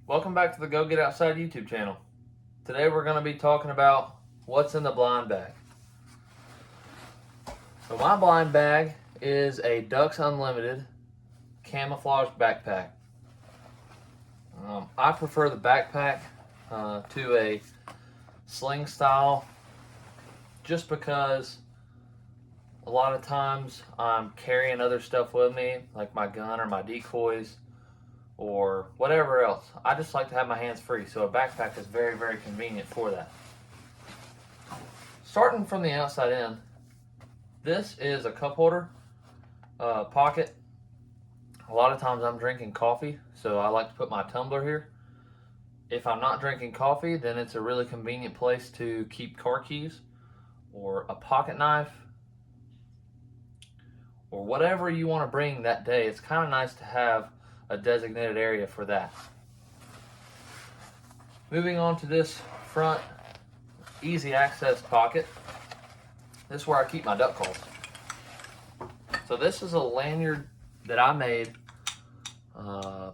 Welcome back to the Go Get Outside YouTube channel. Today we're going to be talking about what's in the blind bag. So my blind bag is a Ducks Unlimited camouflage backpack. I prefer the backpack to a sling style just because a lot of times I'm carrying other stuff with me, like my gun or my decoys or whatever else. I just like to have my hands free, so a backpack is very, very convenient for that. Starting from the outside in, this is a cup holder pocket. A lot of times I'm drinking coffee, so I like to put my tumbler here. If I'm not drinking coffee, then it's a really convenient place to keep car keys or a pocket knife or whatever you want to bring that day. It's kind of nice to have a designated area for that. Moving on to this front easy access pocket. This is where I keep my duck calls. So this is a lanyard that I made a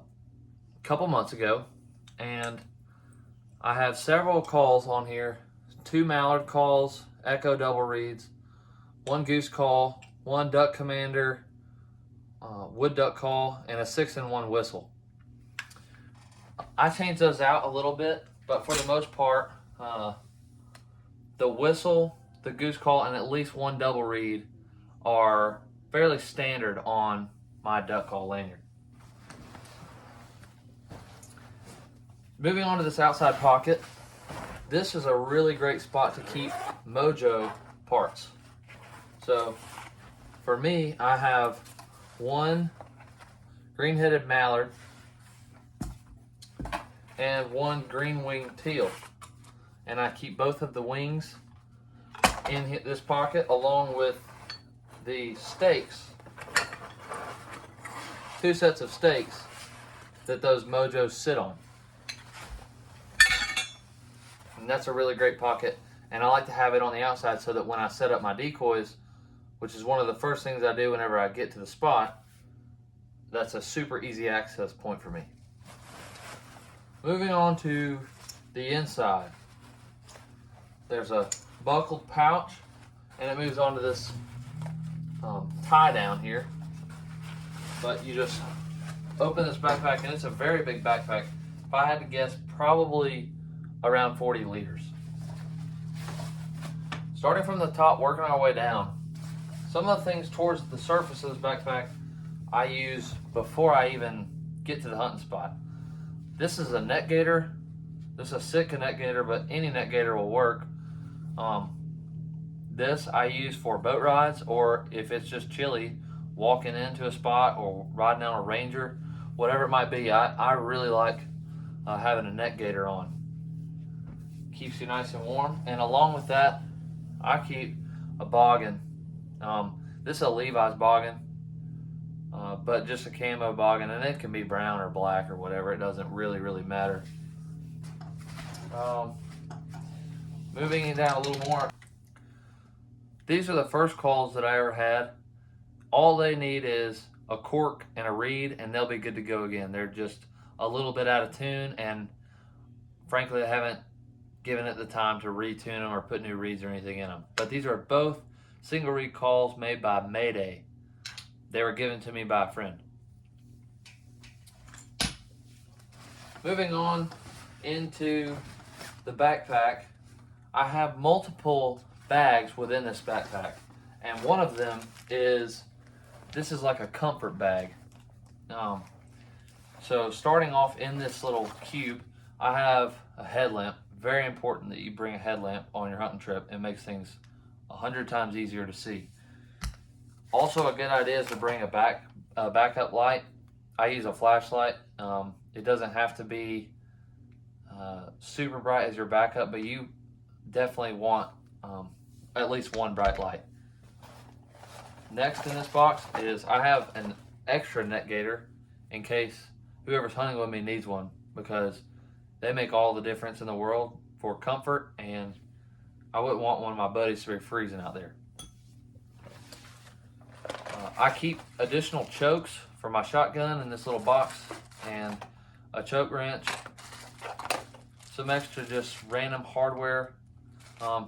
couple months ago, and I have several calls on here. 2 mallard calls, echo double reeds, 1 goose call, 1 duck commander, wood duck call, and a 6-in-1 whistle. I change those out a little bit, but for the most part, the whistle, the goose call, and at least 1 double reed are fairly standard on my duck call lanyard. Moving on to this outside pocket, this is a really great spot to keep Mojo parts. So for me, I have 1 green-headed mallard and 1 green-winged teal, and I keep both of the wings in this pocket along with the stakes, 2 sets of stakes that those Mojos sit on. And that's a really great pocket, and I like to have it on the outside so that when I set up my decoys, which is one of the first things I do whenever I get to the spot, that's a super easy access point for me. Moving on to the inside, there's a buckled pouch, and it moves on to this tie down here. But you just open this backpack, and it's a very big backpack. If I had to guess, probably around 40 liters. Starting from the top, working our way down, some of the things towards the surface of this backpack I use before I even get to the hunting spot. This is a net gator. This is a Sitka net gator, but any net gator will work. This I use for boat rides, or if it's just chilly, walking into a spot or riding on a Ranger, whatever it might be. I really like having a net gator on. Keeps you nice and warm. And along with that, I keep a boggin. This is a Levi's boggin, but just a camo boggin, and it can be brown or black or whatever. It doesn't really matter. Moving it down a little more. These are the first calls that I ever had. All they need is a cork and a reed, and they'll be good to go again. They're just a little bit out of tune, and frankly, I haven't given it the time to retune them or put new reeds or anything in them. But these are both single reed calls made by Mayday. They were given to me by a friend. Moving on into the backpack, I have multiple bags within this backpack, and one of them is, this is like a comfort bag. So starting off in this little cube, I have a headlamp. Very important that you bring a headlamp on your hunting trip. It makes things 100 times easier to see. Also, a good idea is to bring a backup light. I use a flashlight. It doesn't have to be super bright as your backup, but you definitely want at least 1 bright light. Next in this box is I have an extra net gator in case whoever's hunting with me needs one, because they make all the difference in the world for comfort, and I wouldn't want one of my buddies to be freezing out there. I keep additional chokes for my shotgun in this little box, and a choke wrench, some extra just random hardware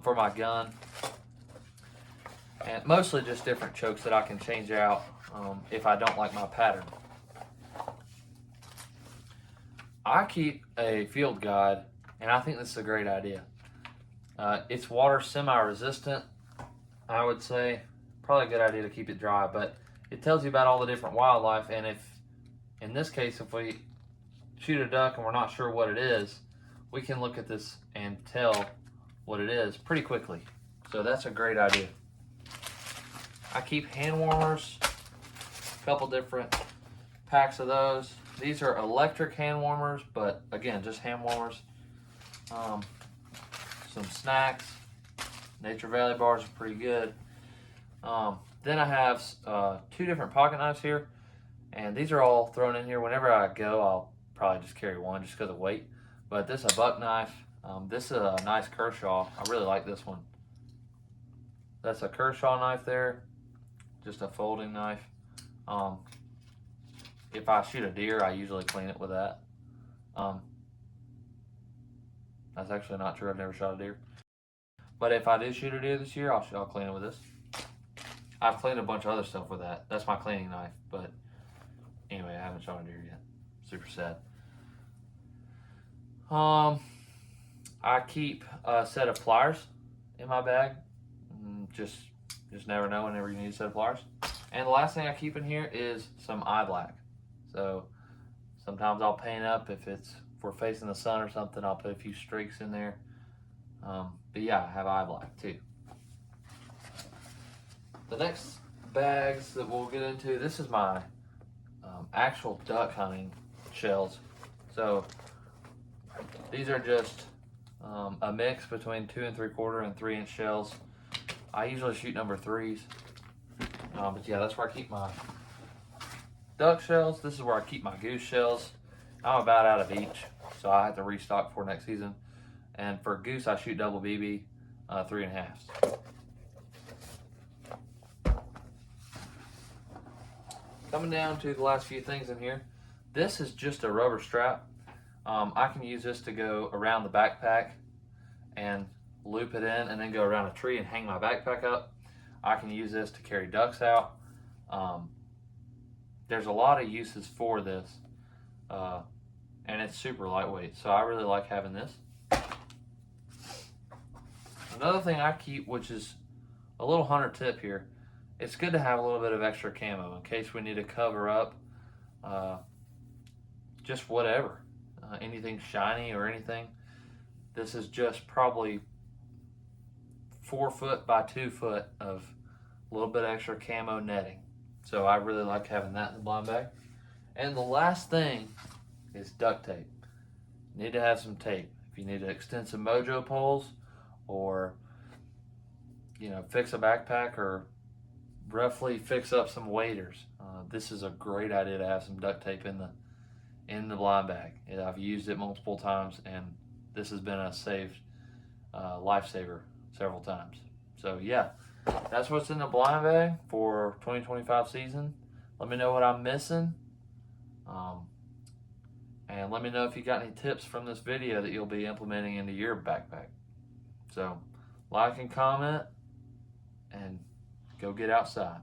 for my gun, and mostly just different chokes that I can change out if I don't like my pattern. I keep a field guide, and I think this is a great idea. It's water semi-resistant, I would say. Probably a good idea to keep it dry, but it tells you about all the different wildlife, and if, in this case, if we shoot a duck and we're not sure what it is, we can look at this and tell what it is pretty quickly. So that's a great idea. I keep hand warmers, a couple different packs of those. These are electric hand warmers, but again, just hand warmers. Some snacks. Nature Valley bars are pretty good. Then I have 2 different pocket knives here, and these are all thrown in here. Whenever I go, I'll probably just carry one just because of weight. But this is a buck knife. This is a nice Kershaw. I really like this one. That's a Kershaw knife there, just a folding knife. If I shoot a deer, I usually clean it with that. That's actually not true. I've never shot a deer. But if I do shoot a deer this year, I'll clean it with this. I've cleaned a bunch of other stuff with that. That's my cleaning knife. But anyway, I haven't shot a deer yet. Super sad. I keep a set of pliers in my bag. Just never know whenever you need a set of pliers. And the last thing I keep in here is some eye black. So sometimes I'll paint up if we're facing the sun or something. I'll put a few streaks in there. But yeah, I have eye black too. The next bags that we'll get into, this is my actual duck hunting shells. So these are just a mix between 2 3/4 and 3-inch shells. I usually shoot number 3s. But yeah, that's where I keep my duck shells. This is where I keep my goose shells. I'm about out of each, so I have to restock for next season. And for goose, I shoot double BB 3.5s. Coming down to the last few things in here. This is just a rubber strap. I can use this to go around the backpack and loop it in and then go around a tree and hang my backpack up. I can use this to carry ducks out. There's a lot of uses for this, and it's super lightweight, so I really like having this. Another thing I keep, which is a little hunter tip here, it's good to have a little bit of extra camo in case we need to cover up just whatever, anything shiny or anything. This is just probably 4 foot by 2 foot of a little bit extra camo netting. So I really like having that in the blind bag. And the last thing is duct tape. You need to have some tape. If you need to extend some mojo poles, or fix a backpack, or roughly fix up some waders, this is a great idea to have some duct tape in the blind bag. I've used it multiple times, and this has been a saved lifesaver several times. So yeah, that's what's in the blind bag for 2025 season. Let me know what I'm missing, and let me know if you got any tips from this video that you'll be implementing into your backpack. So like and comment, and go get outside.